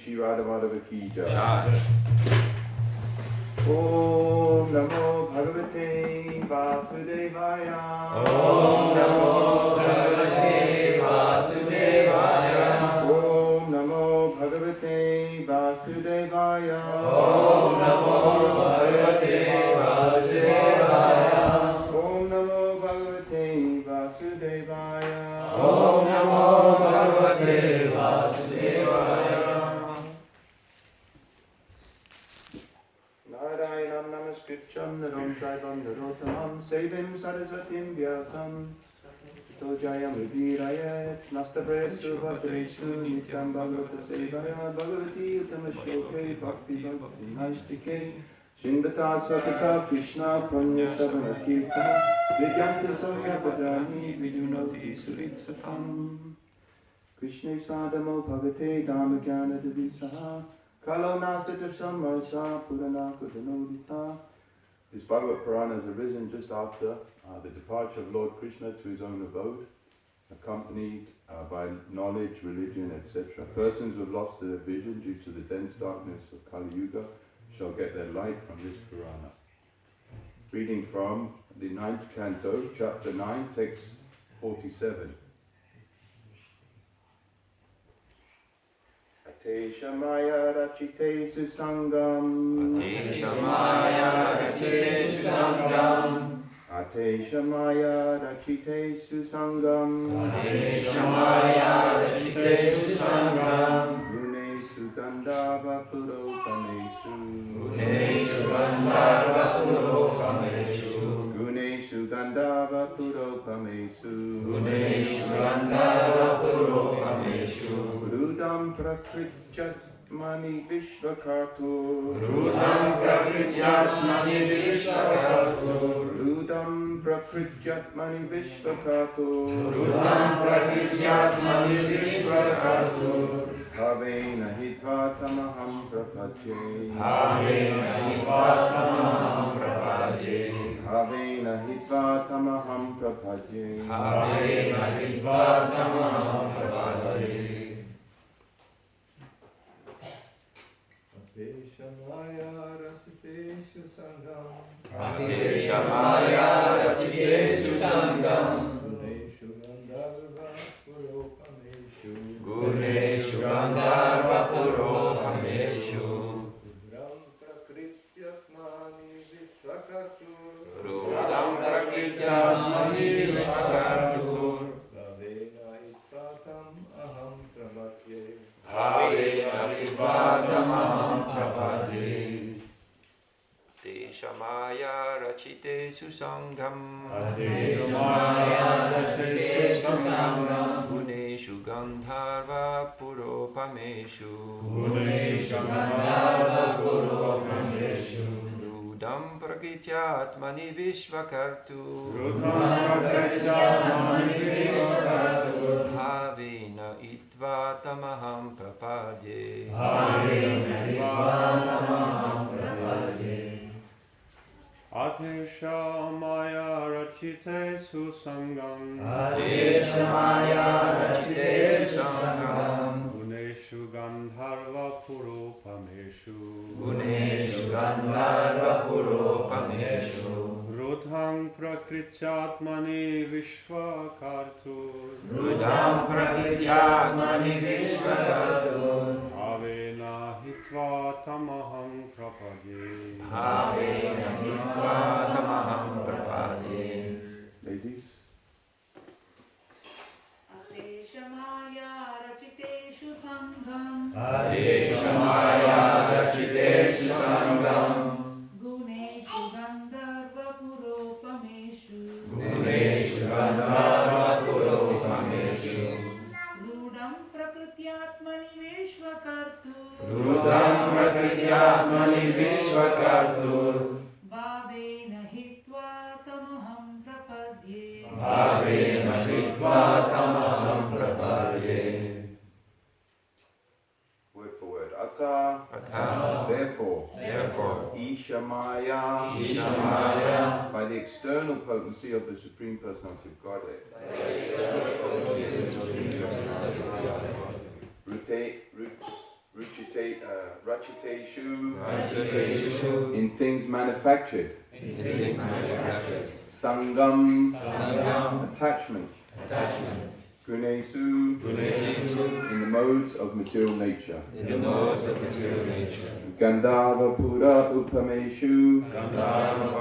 Shri Radha Madhava Ki Jai. Jai. Om Namo Bhagavate Vasudevaya. Om Namo Bhagavate Vasudevaya. Om Namo Bhagavate Vasudevaya. Om Namo Bhagavate Vasudevaya. Om Namo Bhagavate Vasudevaya. Om Namo Bhagavate Vasudevaya. Narayanam Namaskritcham Narom Traivam Narottamam Sevim Sarasvatim Vyasam Tito Jayam Rudirayat Nastapresu Bhadreshu Nityam Bhagavata Sevaya Bhagavati Uttama Shloke Bhakti Bhakti Naistike Shindata Sakata Krishna Punya Savana Kirtana Vidyanta Soya Bhadrani Vidunoti Suritsatam Krishna Sadamo Bhagate Dhammagyana Devisaha Kalo Nastita Samasa Purana Kudanodita. This Bhagavad Purana has arisen just after the departure of Lord Krishna to his own abode, accompanied by knowledge, religion, etc. Persons who have lost their vision due to the dense darkness of Kali Yuga shall get their light from this Purana. Reading from the 9th canto, chapter 9, text 47. Ate Shamaya Rachite Susangam. Ate Shamaya Rachite Susangam. Ate Shamaya Rachite Susangam. Ate Shamaya Rachite Susangam. Gune Sugandhava Puropamesu. Gune Sugandhava Puropamesu. Gune Sugandhava Puropamesu. Gune Sugandhava Puropamesu. Rudam Prakrityatmani Vishvakatur. Rudam Prakrityatmani Vishvakatur. Rudam Prakrityatmani Vishvakatur. Rudam Prakrityatmani Vishvakatur. Bhavena Hitva Tamaham Prapadye. Bhavena Hitva Tamaham Prapadye. Bhavena Hitva Tamaham Prapadye. Bhavena Hitva Tamaham Prapadye. Ate Shamaya Rasiteshu Sangam. Ate Shamaya Rachitesu Sangam. Guneshu Gandharva Purokameshu. Guneshu Gandharva Purokameshu. Rudram Prakrityatmani Visvakatur. Rudam Prakityatmani Vishvakatur. Bhavena Itvatam Aham Pramatye. Bhavena Hitva Tamaham Prapadye. Te Shamaya Rachitesu Sangam. Ate Shamaya Rasiteshu Sangam. Guneshu Gandharva Puropameshu. Guneshu Gandharva Purokameshu. Rudam Prakityatmani Vishvakartu. Rudram Prakrityatmani Vishvakatur. Bhavena Itva Tamaham Prapadye. Bhavena Hitva Prapadye. Ate Shamaya Rachite Susangam. Ate Shamaya Rachitesu Sangam. Guneshu Gandharva Puropameshu. Guneshu Gandharva Puropameshu. Rudham Prakrityatmani Vishvakartur. Rudam Prakityatmani Vishvakatur. Bhavena Hitva Tamaham Prapadye. Bhavena Hitva Tamaham Prapadye. Ladies, Ate Shamaya Rachiteshu Sangam. Ate Shamaya Rachitesu Sangam. Guneshu Gandharva Puropameshu. Guneshu Gandharva Puropameshu. Rudam Prakrityatmani Vishvakartu. Rudam Prakityatmani Vishvakatur. Bhavena Hitva Tamaham Prapadye. Bhavena Hitva Tamaham Prapadye. word for word. Ata, Atha. therefore, Therefore, Ishamaya, Ishamaya, by the external potency of the Supreme Personality of Godhead. Rachiteshu, in things manufactured, in things manufactured, Sangam, Sangam, attachment, attachment, Gunesu, Gunesu, in the modes of material nature, in the modes of material nature, Gandhava Pura Upameshu, Gandharva,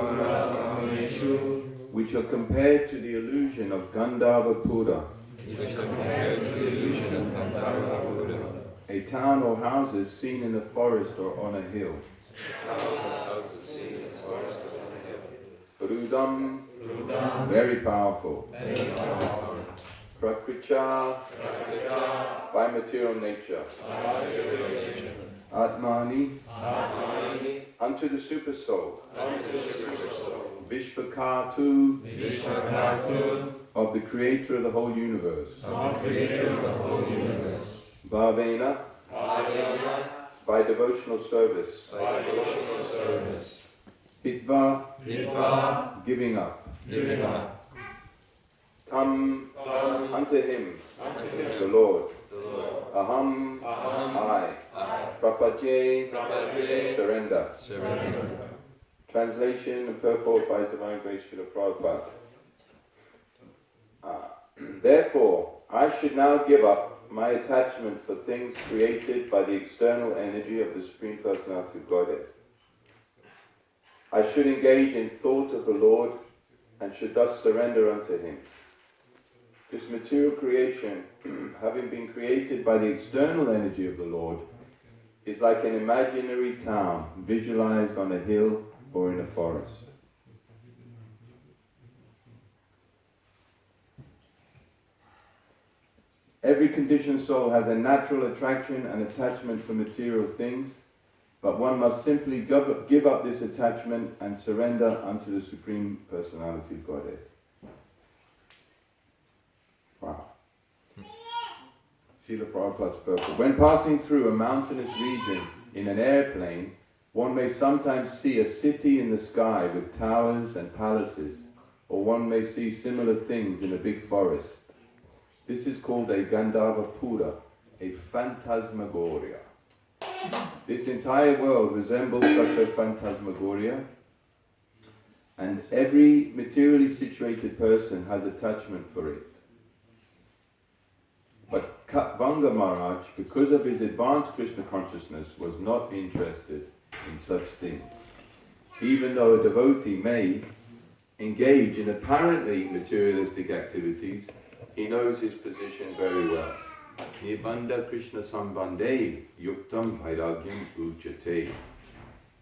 which are compared to the illusion of Gandhava Pura, which is compared to the illusion of Gandharva Buddha, a town or houses seen in the forest or on a hill. Rudam, very powerful. Prakricha, by material nature. Atmani, unto the super soul. Vishvakatu, of the creator of the whole universe. Bhavena, by devotional service. Hitva, giving up. Tam, unto him, the Lord. Aham, I. Prapatye, surrender. Translation and purport by His Divine Grace Srila Prabhupada. Therefore, I should now give up my attachment for things created by the external energy of the Supreme Personality of Godhead. I should engage in thought of the Lord and should thus surrender unto Him. This material creation, having been created by the external energy of the Lord, is like an imaginary town visualized on a hill or in a forest. Every conditioned soul has a natural attraction and attachment for material things, but one must simply give up this attachment and surrender unto the Supreme Personality of Godhead. Wow. Srila Prabhupada's purport. When passing through a mountainous region in an airplane, one may sometimes see a city in the sky with towers and palaces, or one may see similar things in a big forest. This is called a Gandharva Pura, a phantasmagoria. This entire world resembles such a phantasmagoria, and every materially situated person has attachment for it. But Katvanga Maharaj, because of his advanced Krishna consciousness, was not interested in such things. Even though a devotee may engage in apparently materialistic activities, he knows his position very well. Nibandha Krishna Sambandhe Yuktam Vairagyam Ujjate.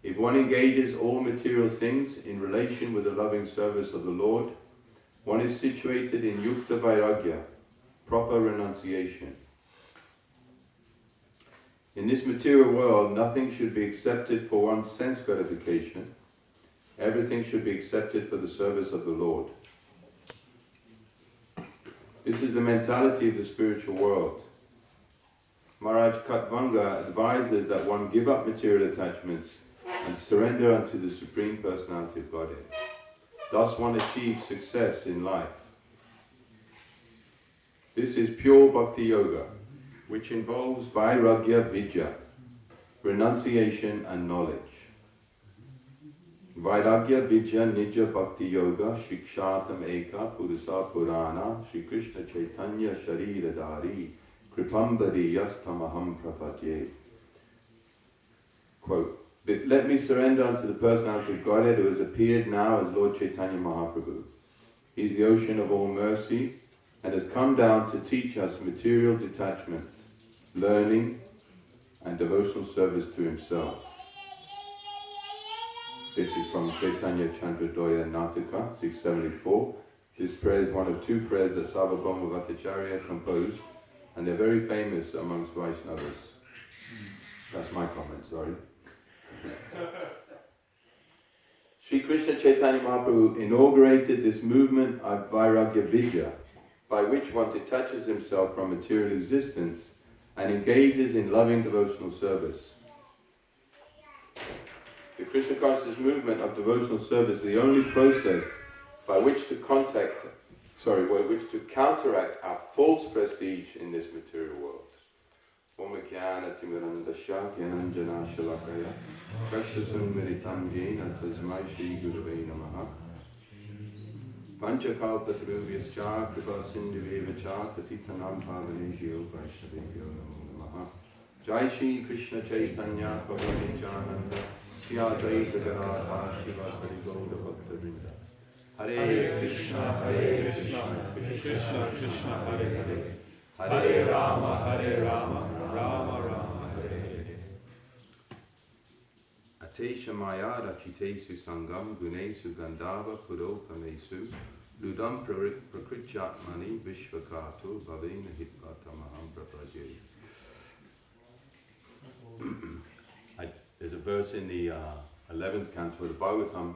If one engages all material things in relation with the loving service of the Lord, one is situated in Yukta Vairagya, proper renunciation. In this material world, nothing should be accepted for one's sense gratification. Everything should be accepted for the service of the Lord. This is the mentality of the spiritual world. Maharaj Katvanga advises that one give up material attachments and surrender unto the Supreme Personality of Godhead. Thus one achieves success in life. This is pure Bhakti Yoga, which involves Vairagya Vidya, renunciation and knowledge. Vairagya Vidya Nija Bhakti Yoga Shikshatam Eka Purusa Purana Shri Krishna Chaitanya Sharira Dari Kripambari Yastamaham Prapadye. Quote, let me surrender unto the personality of Godhead who has appeared now as Lord Chaitanya Mahaprabhu. He is the ocean of all mercy and has come down to teach us material detachment, learning and devotional service to himself. This is from Chaitanya Chandradoya Nataka, 674. This prayer is one of two prayers that Sarvabhauma Bhattacharya composed, and they're very famous amongst Vaishnavas. That's my comment, sorry. Sri Krishna Chaitanya Mahaprabhu inaugurated this movement of Vairagya Vidya, by which one detaches himself from material existence and engages in loving devotional service. The Krishna consciousness movement of devotional service is the only process by which to counteract our false prestige in this material world. Omakyanatimirandasya Gyananjana Shalakaya Prashasunmiritam Jena Tasmai Shri Gurave Namaha Panchakalpatarubhyascha Kripa Sindhuvevacha Patitanam Pavanejyo Vaishnavebhyo Namo Namaha Jai Shri Krishna Chaitanya Prabhu Nityananda Shri Advaita Gadadhar Shivasari Gaura Bhaktavrinda Hare Krishna Krishna Krishna Hare Hare Hare Rama Rama Rama Hare Hare Atesha Maya Rachitesu Sangam Gunesu Gandhava Puropamesu Ludam Prakritjatmani Vishvakato Bhavena Hitvatamaham Prapaje. There's a verse in the 11th canto of the Bhagavatam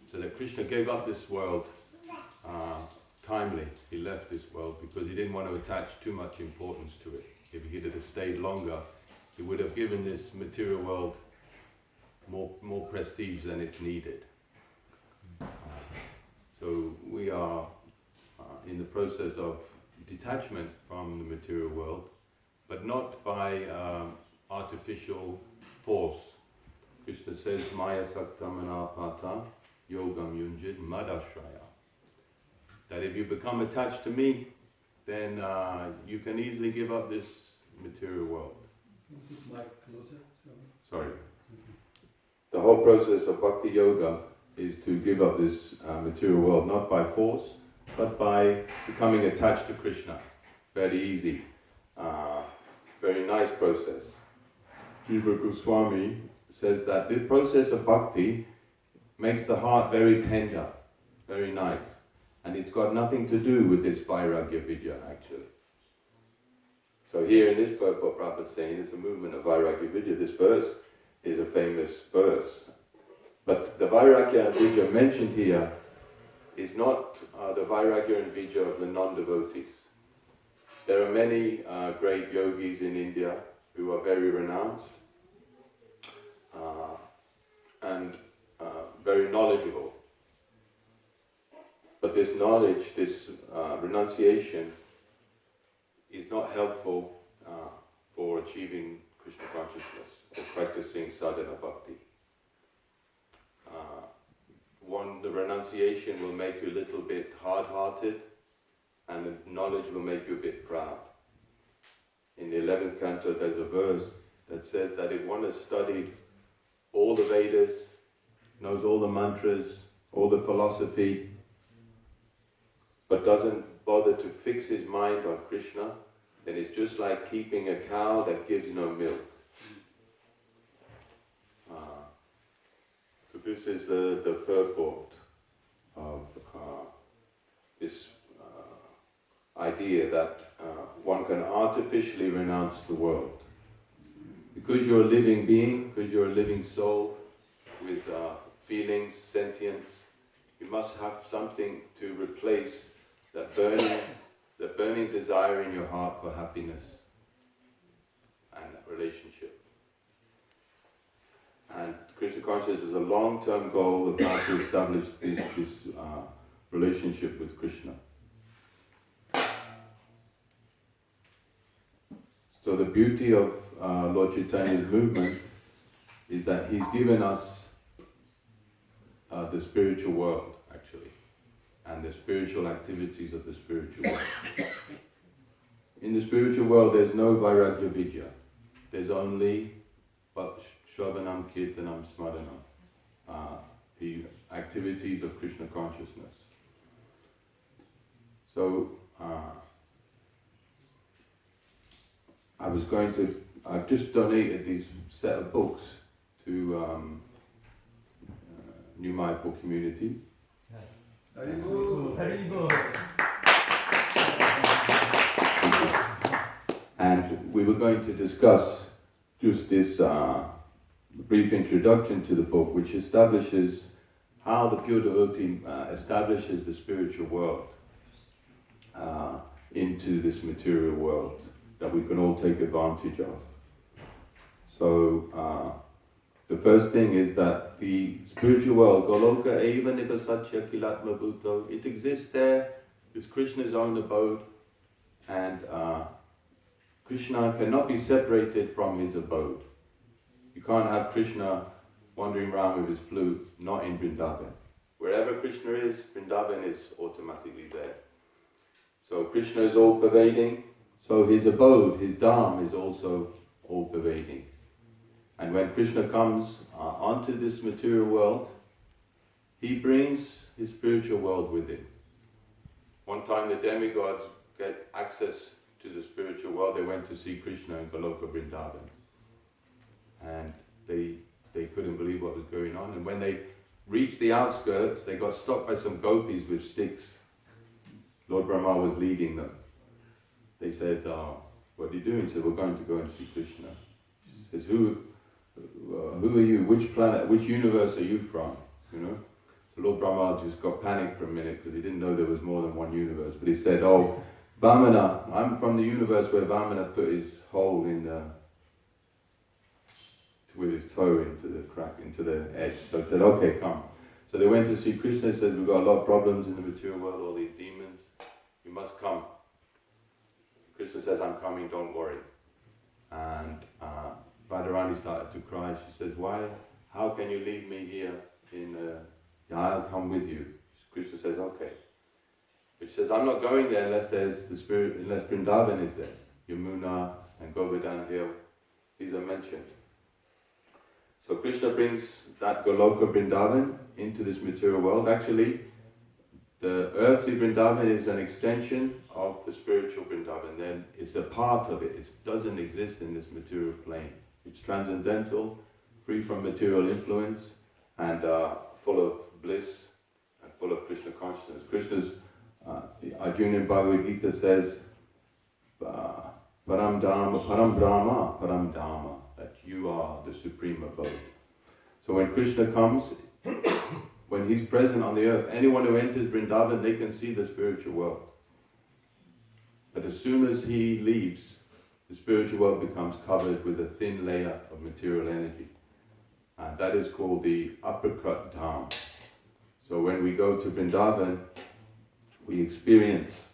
so that Krishna gave up this world timely. He left this world because he didn't want to attach too much importance to it. If he had stayed longer, he would have given this material world more prestige than it's needed. So we are in the process of detachment from the material world, but not by artificial force. Krishna says, Maya Saktam Anapata Yogam Yunjid Madashraya. That if you become attached to me, then you can easily give up this material world. Sorry. The whole process of Bhakti Yoga is to give up this material world, not by force, but by becoming attached to Krishna. Very easy. Very nice process. Jiva Goswami says that the process of bhakti makes the heart very tender, very nice. And it's got nothing to do with this Vairagya Vidya, actually. So here in this purport, Prabhupada is saying it's a movement of Vairagya Vidya. This verse is a famous verse. But the Vairagya and Vidya mentioned here is not the Vairagya and Vidya of the non-devotees. There are many great yogis in India who are very renounced and very knowledgeable. But this knowledge, this renunciation is not helpful for achieving Krishna consciousness or practicing sadhana bhakti. The renunciation will make you a little bit hard-hearted, and the knowledge will make you a bit proud. In the 11th canto there's a verse that says that if one has studied all the Vedas, knows all the mantras, all the philosophy, but doesn't bother to fix his mind on Krishna, then it's just like keeping a cow that gives no milk. So this is the purport of this idea that one can artificially renounce the world. Because you're a living being, because you're a living soul with feelings, sentience, you must have something to replace that burning desire in your heart for happiness and relationship. And Krishna consciousness is a long-term goal of how to establish this relationship with Krishna. So the beauty of Lord Chaitanya's movement is that he's given us the spiritual world, actually, and the spiritual activities of the spiritual world. In the spiritual world, there's no Vairagya Vidya. There's only Shravanam, Kirtanam, Smaranam, the activities of Krishna consciousness. So, I've just donated these set of books to New Mayapur community. And we were going to discuss just this brief introduction to the book, which establishes how the pure devotee establishes the spiritual world into this material world that we can all take advantage of. So the first thing is that the spiritual world, Goloka Eva Nibasatya Kilatma Bhutto, it exists there, it's Krishna's own abode, and Krishna cannot be separated from his abode. You can't have Krishna wandering around with his flute, not in Vrindavan. Wherever Krishna is, Vrindavan is automatically there. So Krishna is all-pervading, so his abode, his dham is also all-pervading. And when Krishna comes onto this material world, he brings his spiritual world with him. One time the demigods get access to the spiritual world. They went to see Krishna in Goloka Vrindavan. And they couldn't believe what was going on. And when they reached the outskirts, they got stopped by some gopis with sticks. Lord Brahma was leading them. They said, what are you doing? He said, we're going to go and see Krishna. He says, who are you? Which planet, which universe are you from? You know? So Lord Brahma just got panicked for a minute because he didn't know there was more than one universe. But he said, oh, Vamana, I'm from the universe where Vamana put his hole in with his toe into the crack, into the edge. So he said, okay, come. So they went to see Krishna. He said, we've got a lot of problems in the material world, all these demons. You must come. Krishna says, I'm coming, don't worry. And Radharani started to cry. She says, why? How can you leave me here I'll come with you. Krishna says, okay. But she says, I'm not going there unless there's the spirit, unless Vrindavan is there. Yamuna and Govardhan Hill, these are mentioned. So Krishna brings that Goloka Vrindavan into this material world. Actually, the earthly Vrindavan is an extension of the spiritual Vrindavan. Then it's a part of it. It doesn't exist in this material plane. It's transcendental, free from material influence, and full of bliss and full of Krishna consciousness. Krishna's Arjuna in Bhagavad Gita says, Param Dharma, Param Brahma, Param Dharma, that you are the supreme abode. So when Krishna comes, when he's present on the earth, anyone who enters Vrindavan, they can see the spiritual world. But as soon as he leaves, the spiritual world becomes covered with a thin layer of material energy. And that is called the uppercut dham. So when we go to Vrindavan, we experience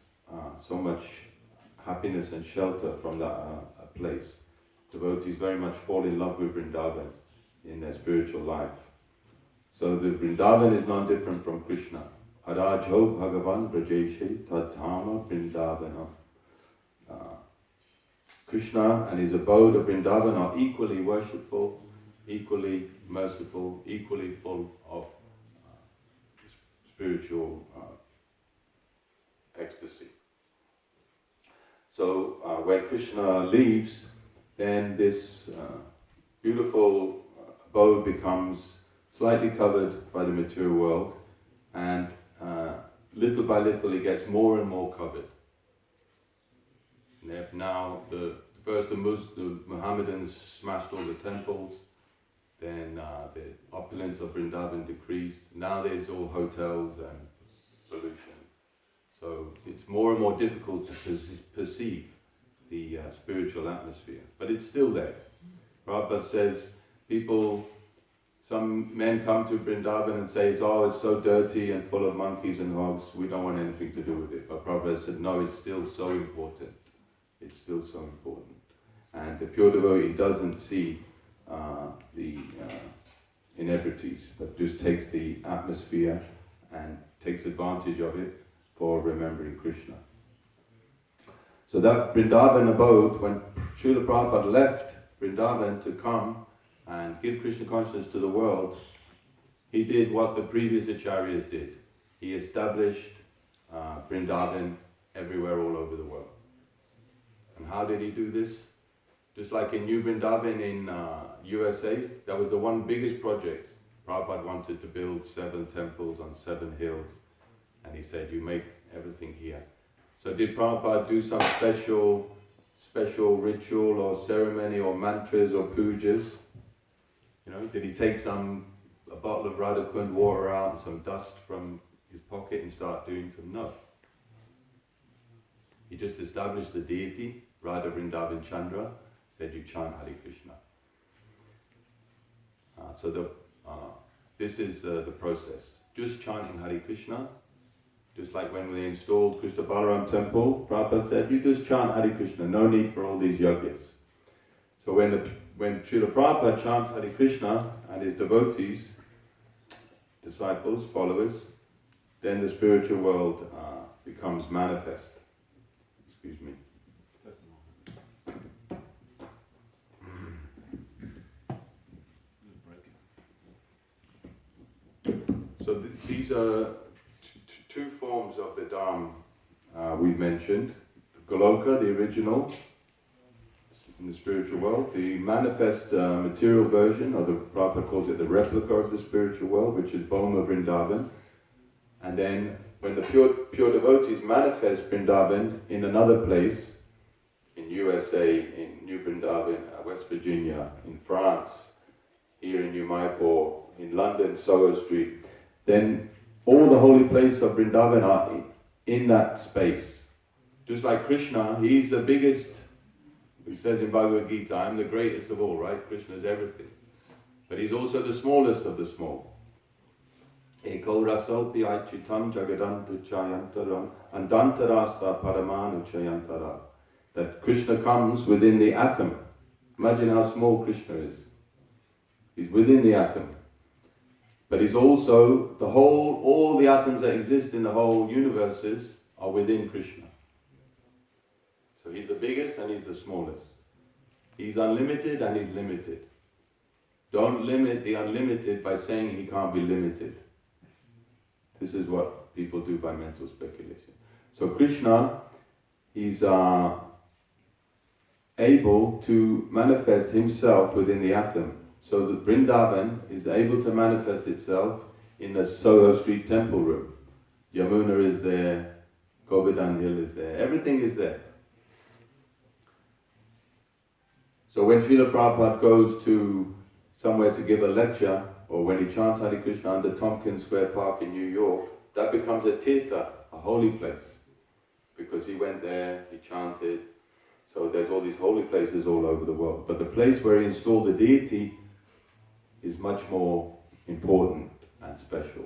so much happiness and shelter from that place. Devotees very much fall in love with Vrindavan in their spiritual life. So the Vrindavan is not different from Krishna. Arajo Bhagavan Brajeshe Tadhama Vrindavana. Krishna and his abode of Vrindavan are equally worshipful, equally merciful, equally full of spiritual ecstasy. So when Krishna leaves, then this beautiful abode becomes slightly covered by the material world, and little by little it gets more and more covered. Now, first the Mohammedans smashed all the temples, then the opulence of Vrindavan decreased. Now there's all hotels and pollution. So it's more and more difficult to perceive the spiritual atmosphere, but it's still there. Prabhupada says some men come to Vrindavan and say, it's so dirty and full of monkeys and hogs, we don't want anything to do with it. But Prabhupada said, no, it's still so important. It's still so important. And the pure devotee doesn't see the inebrities, but just takes the atmosphere and takes advantage of it for remembering Krishna. So that Vrindavan abode, when Srila Prabhupada left Vrindavan to come and give Krishna consciousness to the world, he did what the previous acharyas did. He established Vrindavan everywhere all over the world. And how did he do this? Just like in New Vrindavan in USA, that was the one biggest project. Prabhupada wanted to build 7 temples on 7 hills, and he said, you make everything here. So did Prabhupada do some special ritual or ceremony or mantras or pujas? You know, did he take a bottle of Radhakund water out and some dust from his pocket and start doing some? No. He just established the deity, Radha Vrindavan Chandra, said you chant Hare Krishna. So this is the process. Just chanting Hare Krishna Just like when they installed Krishna Balaram temple, Prabhupada said, you just chant Hare Krishna, no need for all these yogis. So when Srila Prabhupada chants Hare Krishna and his devotees, disciples, followers, then the spiritual world becomes manifest. Excuse me. So these are two forms of the Dham we've mentioned. Goloka, the original, in the spiritual world. The manifest material version, or the Prabhupada calls it the replica of the spiritual world, which is Boma Vrindavan. And then when the pure devotees manifest Vrindavan in another place, in USA, in New Vrindavan, West Virginia, in France, here in New Mayapur, in London, Soho Street, then all the holy places of Vrindavan are in that space. Just like Krishna, he's the biggest, he says in Bhagavad Gita, I'm the greatest of all, right? Krishna is everything. But he's also the smallest of the small. Eko rasopi aichitam jagadantu chayantaram andantarasta paramanu chayantara. That Krishna comes within the atom. Imagine how small Krishna is. He's within the atom. But he's also all the atoms that exist in the whole universes are within Krishna. So he's the biggest and he's the smallest. He's unlimited and he's limited. Don't limit the unlimited by saying he can't be limited. This is what people do by mental speculation. So Krishna, he's able to manifest himself within the atom. So the Vrindavan is able to manifest itself in the Soho Street temple room. Yamuna is there, Govardhan Hill is there, everything is there. So when Srila Prabhupada goes to somewhere to give a lecture, or when he chants Hare Krishna under Tompkins Square Park in New York, that becomes a tirtha, a holy place. Because he went there, he chanted, so there's all these holy places all over the world. But the place where he installed the deity is much more important and special.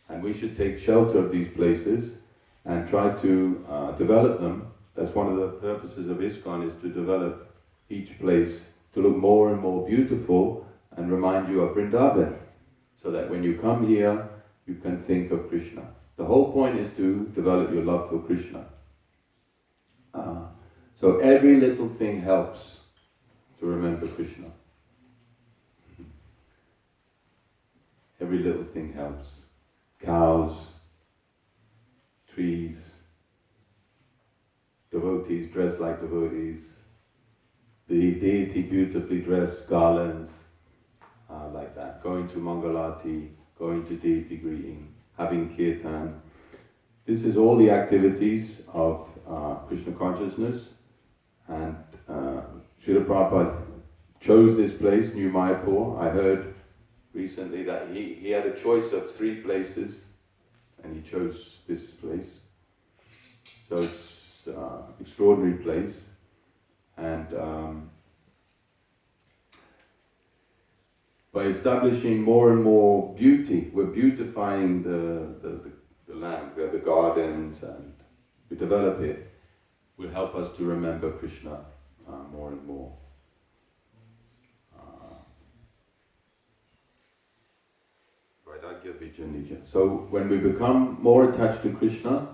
And we should take shelter of these places and try to develop them. That's one of the purposes of ISKCON, is to develop each place to look more and more beautiful and remind you of Vrindavan, so that when you come here, you can think of Krishna. The whole point is to develop your love for Krishna. So every little thing helps to remember Krishna. Every little thing helps. Cows, trees, devotees dressed like devotees, the deity beautifully dressed, garlands, like that. Going to Mangalati, going to deity greeting, having kirtan. This is all the activities of Krishna consciousness, and Srila Prabhupada chose this place, New Mayapur. I heard recently that he had a choice of 3 places, and he chose this place. So it's an extraordinary place, and by establishing more and more beauty, we're beautifying the land, the gardens, and we develop it, will help us to remember Krishna more and more. So when we become more attached to Krishna,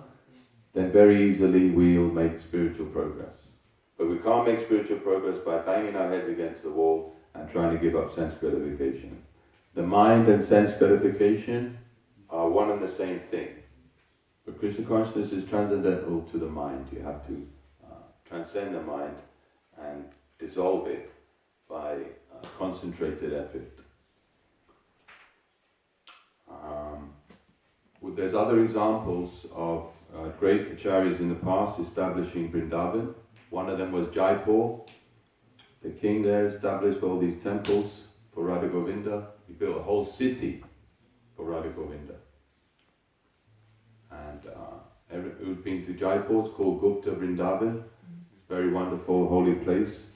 then very easily we'll make spiritual progress. But we can't make spiritual progress by banging our heads against the wall and trying to give up sense gratification. The mind and sense gratification are one and the same thing. But Krishna consciousness is transcendental to the mind. You have to transcend the mind and dissolve it by concentrated effort. There's other examples of great acharyas in the past establishing Vrindavan. One of them was Jaipur. The king there established all these temples for Radha Govinda. He built a whole city for Radha Govinda. And who's been to Jaipur, it's called Gupta Vrindavan. It's a very wonderful holy place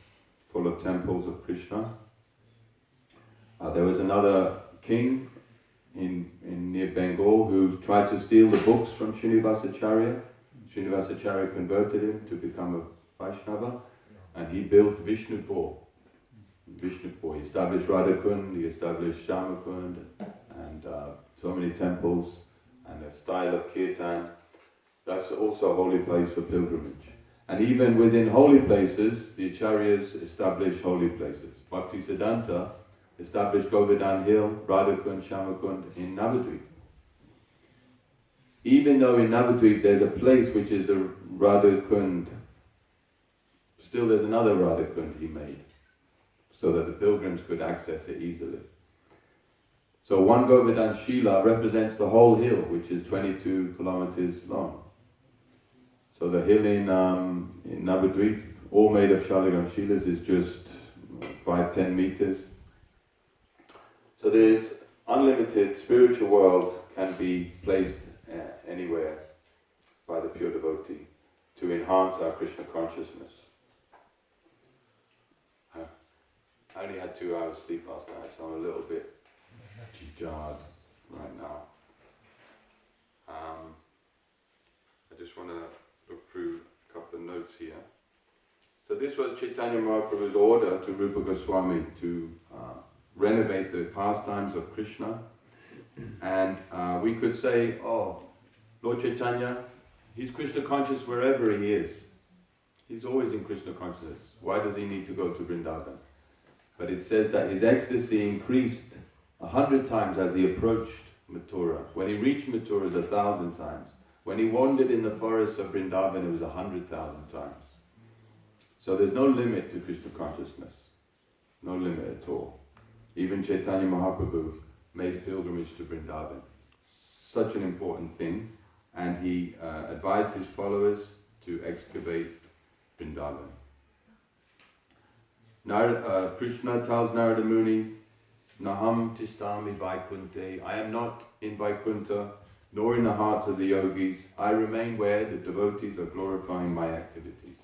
full of temples of Krishna. There was another king in near Bengal who tried to steal the books from Srinivasacharya. Srinivasacharya converted him to become a Vaishnava, and he built Vishnupur. He established Radhakund, he established Shamakund, and so many temples, and a style of kirtan. That's also a holy place for pilgrimage. And even within holy places, the Acharyas established holy places. Bhaktisiddhanta established Govardhan Hill, Radhakund, Shamakund in Navadvip. Even though in Navadvip there's a place which is a Radhakund, still there's another Radhakund he made, so that the pilgrims could access it easily. So one Govardhan Shila represents the whole hill, which is 22 kilometers long. So the hill in Navadvip, all made of Shaligam Shilas, is just 5-10 meters. So there's unlimited spiritual world can be placed anywhere by the pure devotee to enhance our Krishna consciousness. I only had 2 hours sleep last night, so I'm a little bit jarred right now. I just want to look through a couple of notes here. So this was Chaitanya Mahaprabhu's order to Rupa Goswami to renovate the pastimes of Krishna. And we could say, oh, Lord Chaitanya, he's Krishna conscious wherever he is. He's always in Krishna consciousness. Why does he need to go to Vrindavan? But it says that his ecstasy increased 100 times as he approached Mathura. When he reached Mathura, it was 1,000 times. When he wandered in the forests of Vrindavan, it was 100,000 times. So there's no limit to Krishna consciousness. No limit at all. Even Chaitanya Mahaprabhu made pilgrimage to Vrindavan. Such an important thing. And he advised his followers to excavate Vrindavan. Krishna tells Narada Muni, Naham tishtami Vaikunte, I am not in Vaikuntha, nor in the hearts of the yogis. I remain where the devotees are glorifying my activities.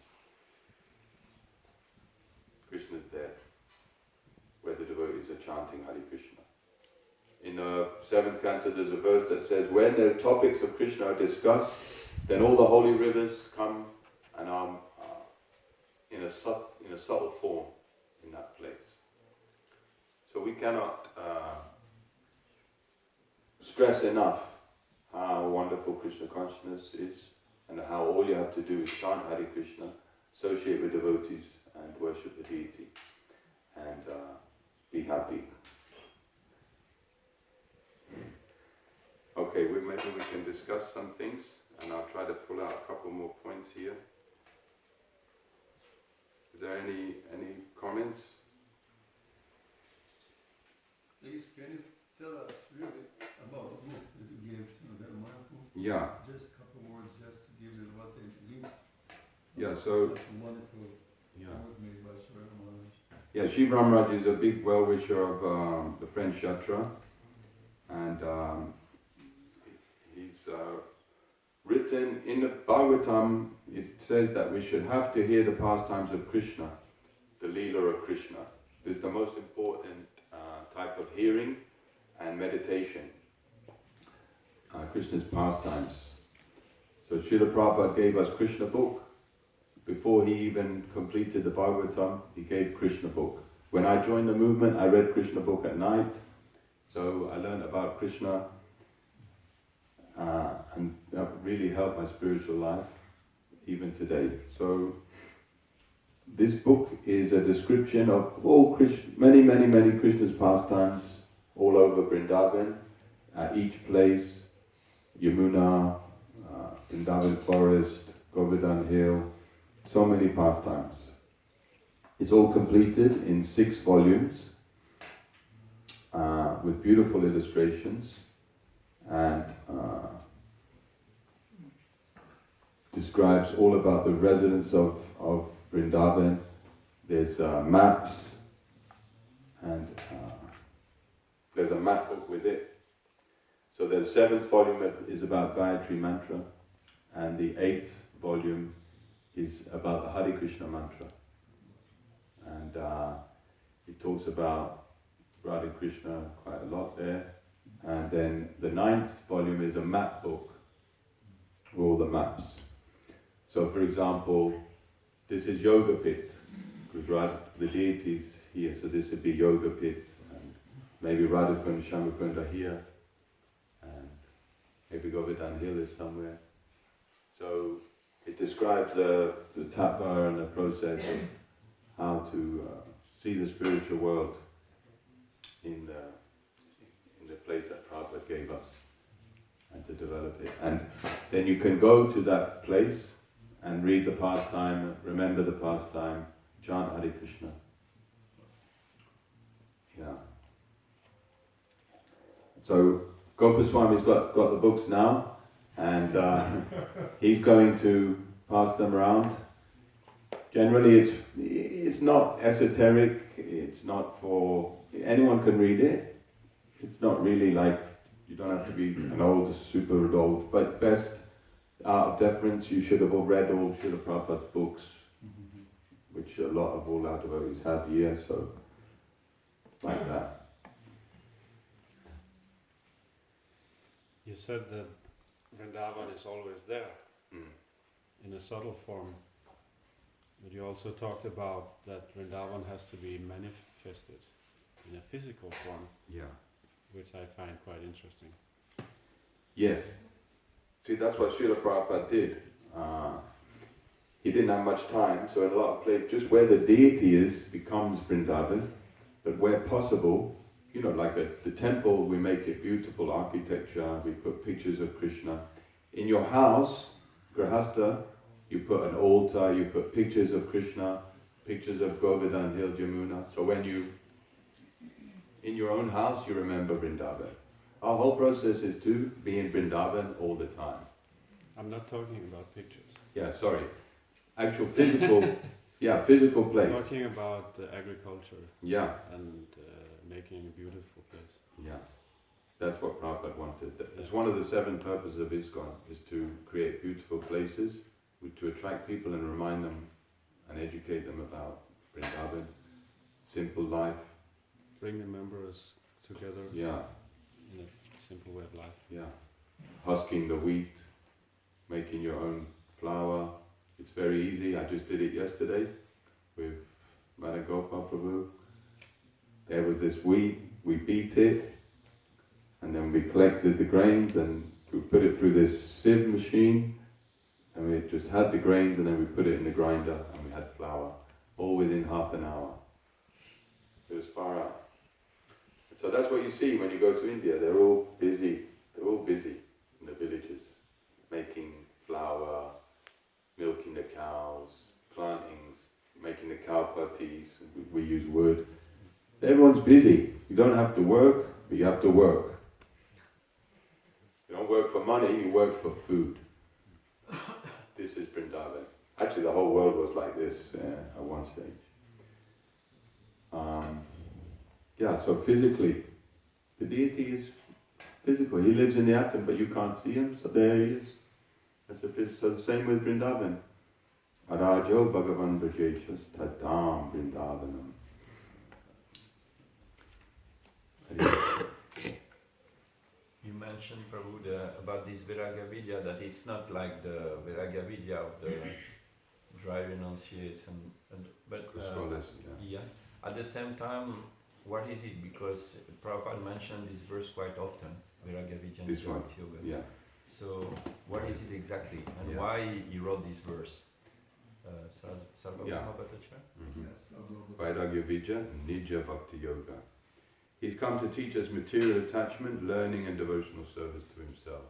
Krishna's there, where the devotees are chanting Hare Krishna. In the 7th canto there's a verse that says, when the topics of Krishna are discussed, then all the holy rivers come and are in a subtle form in that place. So we cannot stress enough how wonderful Krishna consciousness is, and how all you have to do is chant Hare Krishna, associate with devotees and worship the deity, and be happy. Okay, maybe we can discuss some things, and I'll try to pull out a couple more points here. Is there any comments? Please, can you tell us really about the book that you gave to Mayapur? Yeah. Just a couple words, just to give you what they read. Yeah, so... Such a wonderful work made by Sri Ramaraj. Yeah, Shiv Ramaraj is a big well-wisher of the French Yatra, and he's written in the Bhagavatam, it says that we should have to hear the pastimes of Krishna, the Leela of Krishna. This is the most important type of hearing and meditation, Krishna's pastimes. So Srila Prabhupada gave us Krishna book. Before he even completed the Bhagavatam, he gave Krishna book. When I joined the movement, I read Krishna book at night, so I learned about Krishna, and that really helped my spiritual life, even today. So this book is a description of all many Krishna's pastimes all over Vrindavan, at each place, Yamuna, Vrindavan forest, Govardhan Hill, so many pastimes. It's all completed in 6 volumes with beautiful illustrations, and describes all about the residents of Vrindavan. There's maps, and there's a map book with it. So the 7th volume is about Gayatri Mantra, and the 8th volume is about the Hare Krishna mantra. And it talks about Radha Krishna quite a lot there, And then the 9th volume is a map book, with all the maps. So for example, this is Yoga Pit, because the deities here, so this would be Yoga Pit, and maybe Radhakund, Shamakund are here, and maybe Govardhan Hill is somewhere. So it describes the tapa and the process of how to see the spiritual world in the place that Prabhupada gave us, and to develop it. And then you can go to that place and read the pastime, remember the pastime, chant Hare Krishna. Yeah. So Gopaswami's got the books now, and he's going to pass them around. Generally it's not esoteric, it's not for, anyone can read it. It's not really like, you don't have to be an old, super old, but best out of deference, you should have all read all Srila Prabhupada's books, which a lot of all our devotees have here, so like that. You said that Vrindavan is always there, in a subtle form, but you also talked about that Vrindavan has to be manifested in a physical form, Yeah. which I find quite interesting. Yes. See, that's what Srila Prabhupada did. He didn't have much time, so in a lot of places, just where the deity is becomes Vrindavan, but where possible, like at the temple, we make it beautiful architecture, we put pictures of Krishna. In your house, Grahastha, you put an altar, you put pictures of Krishna, pictures of Govardhan Hill, Jamuna. So when in your own house, you remember Vrindavan. Our whole process is to be in Vrindavan all the time. I'm not talking about pictures. Yeah, sorry. Actual physical, physical place. I'm talking about agriculture. Yeah. And making a beautiful place. Yeah. That's what Prabhupada wanted. It's one of the 7 purposes of ISKCON, is to create beautiful places, to attract people and remind them and educate them about Vrindavan, simple life. Bring the members together. Yeah. In a simple way of life. Yeah. Husking the wheat, making your own flour. It's very easy. I just did it yesterday with Madhagopa Prabhu. There was this wheat, we beat it, and then we collected the grains and we put it through this sieve machine, and we just had the grains and then we put it in the grinder and we had flour, all within half an hour. It was far out. So that's what you see when you go to India. They're all busy in the villages, making flour, milking the cows, plantings, making the cow putties. We use wood. So everyone's busy. You don't have to work, but you have to work. You don't work for money, you work for food. This is Vrindavan. Actually, the whole world was like this at one stage. So physically, the deity is physical. He lives in the atom, but you can't see him, so there he is. So the same with Vrindavan. Arajo Bhagavan Vrajeshas Tadam Vrindavanam. You mentioned, Prabhu, about this Viraga Vidya, that it's not like the Viraga Vidya of the dry renunciates, but at the same time, what is it? Because Prabhupada mentioned this verse quite often, Viraga Vidya. This one, yeah. So, what is it exactly, and why he wrote this verse? Sarvabhauma Bhattacharya? Vairagya Vidya, Nija Bhakti Yoga. He's come to teach us material attachment, learning and devotional service to himself.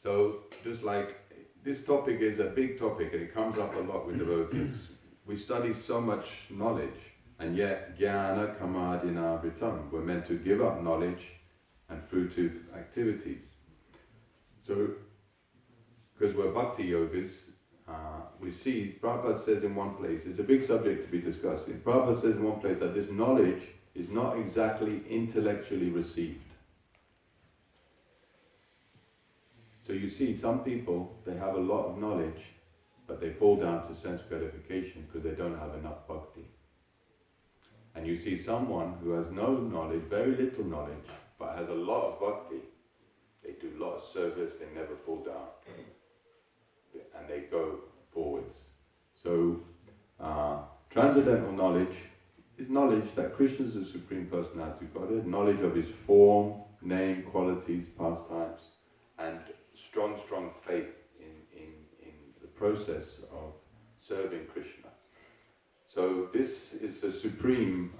So, just like, this topic is a big topic and it comes up a lot with devotees. We study so much knowledge, and yet, jnana kamadina vritam, we're meant to give up knowledge and fruitive activities. So, because we're bhakti yogas, we see, Prabhupada says in one place, it's a big subject to be discussed. Prabhupada says in one place that this knowledge is not exactly intellectually received. So you see, some people, they have a lot of knowledge, but they fall down to sense gratification because they don't have enough bhakti. And you see someone who has no knowledge, very little knowledge, but has a lot of bhakti. They do a lot of service, they never fall down. And they go forwards. So, transcendental knowledge is knowledge that Krishna is the Supreme Personality of Godhead, knowledge of his form, name, qualities, pastimes, and strong faith in the process of serving Krishna. So this is the supreme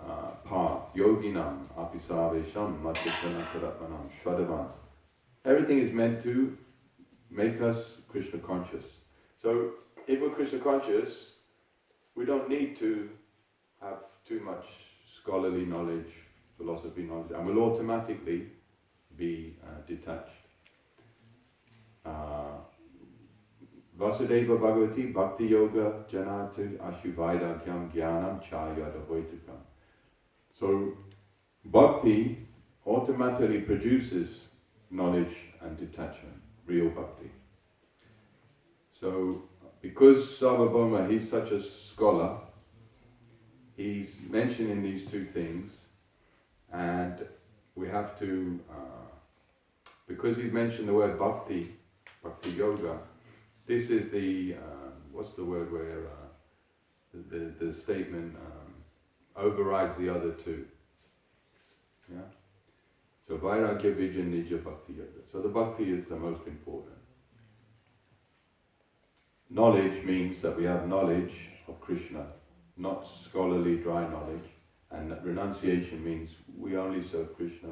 path, yoginam, apisavesham, madhyatmanam, shadavan. Everything is meant to make us Krishna conscious. So if we're Krishna conscious, we don't need to have too much scholarly knowledge, philosophy knowledge, and we'll automatically be detached. Vasudeva Bhagavati Bhakti Yoga Janatu Ashuvaidakyam Jnanam Chayada Hoitukam. So bhakti automatically produces knowledge and detachment, real bhakti. So because Sarvabhauma, he's such a scholar, he's mentioning these two things, and we have to, because he's mentioned the word bhakti, bhakti yoga, this is the, what's the word where the statement overrides the other two. Yeah? So Vairagya Vijja Nija Bhakti Yoga. So the bhakti is the most important. Knowledge means that we have knowledge of Krishna, not scholarly dry knowledge. And renunciation means we only serve Krishna,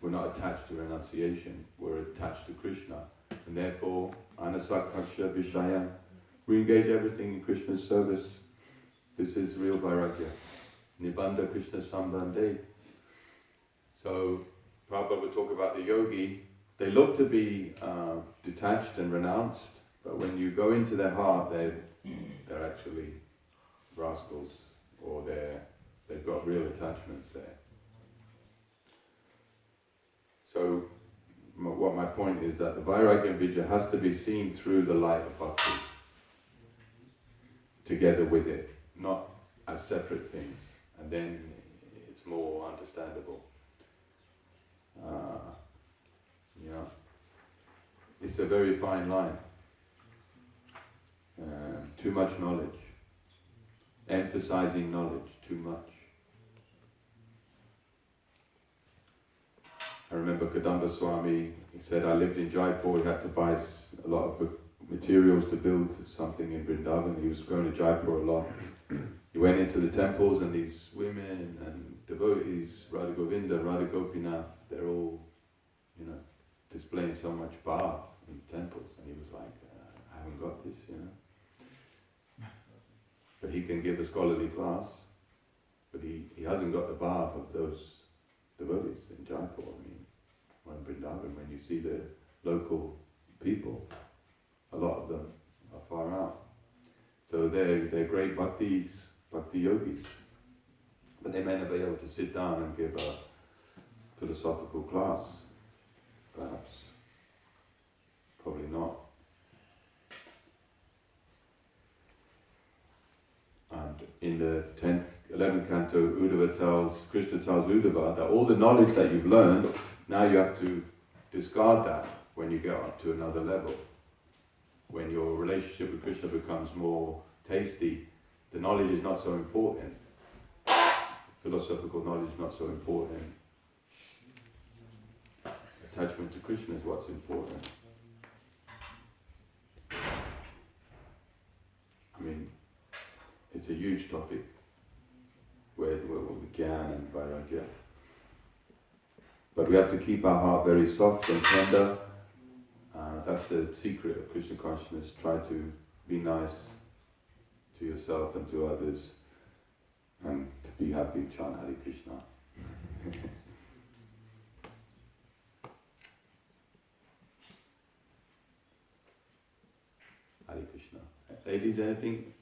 we're not attached to renunciation, we're attached to Krishna. And therefore, anasaktaksha vishayam, we engage everything in Krishna's service. This is real vairagya. Nibbandha Krishna sambandhe. So, Prabhupada will talk about the yogi. They look to be detached and renounced, but when you go into their heart, they're actually rascals, or they've got real attachments there. So, what my point is that the Vairagya and Vijja has to be seen through the light of bhakti, together with it, not as separate things, and then it's more understandable. It's a very fine line. Too much knowledge, emphasizing knowledge too much. I remember Kadamba Swami, he said, I lived in Jaipur, he had to buy a lot of materials to build something in Vrindavan. He was going to Jaipur a lot. He went into the temples and these women and devotees, Radha Govinda, Radha Gopinath, they're all, displaying so much bhav in temples. And he was like, I haven't got this, But he can give a scholarly class, but he hasn't got the bhav of those devotees in Jaipur. Or in Vrindavan, when you see the local people, a lot of them are far out. So they're great bhakti yogis, but they may never be able to sit down and give a philosophical class, perhaps. Probably not. And in the 11th canto, Krishna tells Uddhava that all the knowledge that you've learned, now you have to discard that when you get up to another level. When your relationship with Krishna becomes more tasty, the knowledge is not so important. Philosophical knowledge is not so important. Attachment to Krishna is what's important. It's a huge topic, where we Gyan and Vairagya. But we have to keep our heart very soft and tender. That's the secret of Krishna consciousness. Try to be nice to yourself and to others, and to be happy. Chant Hare Krishna. Hare Krishna. Ladies, anything?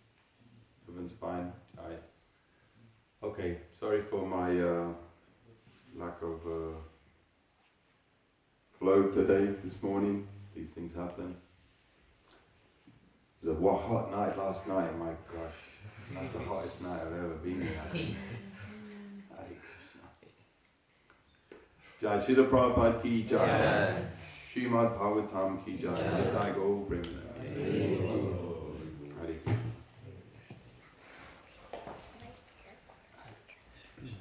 Everyone's fine? Aye. Okay, sorry for my lack of flow today, this morning. These things happen. It was a hot night last night, my gosh. That's the hottest night I've ever been in. Hare Krishna. Jai Srila Prabhupada ki jai. Srimad Bhagavatam ki jai. Nitai Gaur Premanande.